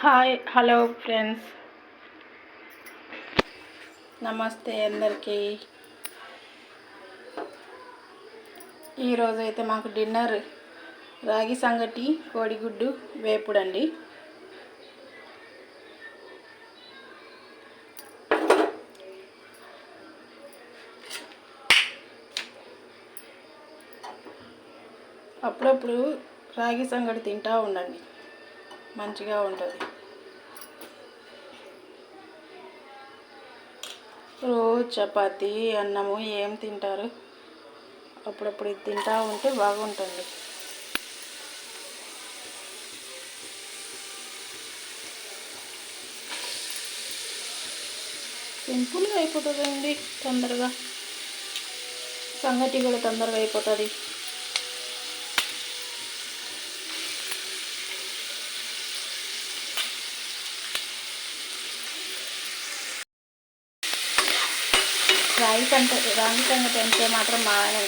Hello friends, నమస్తే అందరికీ. ఈరోజు అయితే మాకు డిన్నర్ రాగి సంగటి కోడిగుడ్డు వేపుడండి. అప్పుడప్పుడు రాగి సంగటి తింటూ ఉండండి, మంచిగా ఉంటుంది. రోజు చపాతి అన్నము ఏం తింటారు? అప్పుడప్పుడు ఇది తింటూ ఉంటే బాగుంటుంది. సింపుల్గా అయిపోతుందండి, తొందరగా. సంగటి కూడా తొందరగా అయిపోతుంది. రాగి సంగటి అంటే మాత్రం మా ఆయన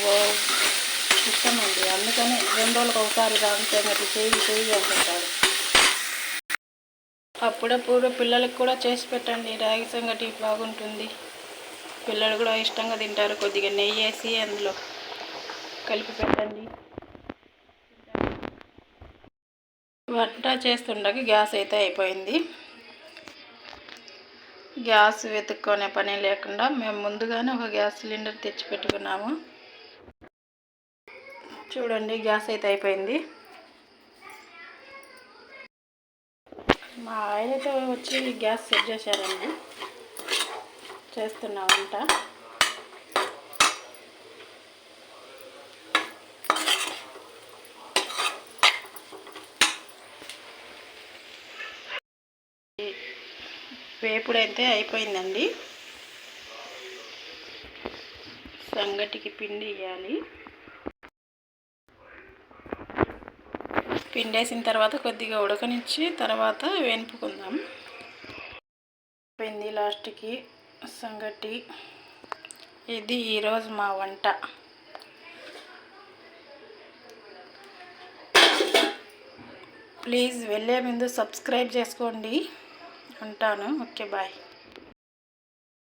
ఇష్టం అండి. అందుకని 2 రోజులకు ఒకసారి రాగి సంగటి చేయి అంటుంటారు. అప్పుడప్పుడు పిల్లలకు కూడా చేసి పెట్టండి, రాగి సంగటి బాగుంటుంది. పిల్లలు కూడా ఇష్టంగా తింటారు. కొద్దిగా నెయ్యి వేసి అందులో కలిపి పెట్టండి. వంట చేస్తుండగా గ్యాస్ అయితే అయిపోయింది. గ్యాస్ వెతుక్కునే పని లేకుండా మేము ముందుగానే ఒక గ్యాస్ సిలిండర్ తెచ్చి పెట్టుకున్నాము. చూడండి, గ్యాస్ అయితే అయిపోయింది. మా ఆయనతో వచ్చి గ్యాస్ సెట్ చేశారండి. చేస్తున్నా వంట. వేపుడైతే అయిపోయిందండి. సంగటికి పిండి వేయాలి. పిండి వేసిన తర్వాత కొద్దిగా ఉడకనిచ్చి తర్వాత వేపుకుందాం. అయిపోయింది లాస్ట్కి సంగటి. ఇది ఈరోజు మా వంట. ప్లీజ్ వెళ్ళే ముందు సబ్స్క్రైబ్ చేసుకోండి. ఉంటాను. Okay, bye.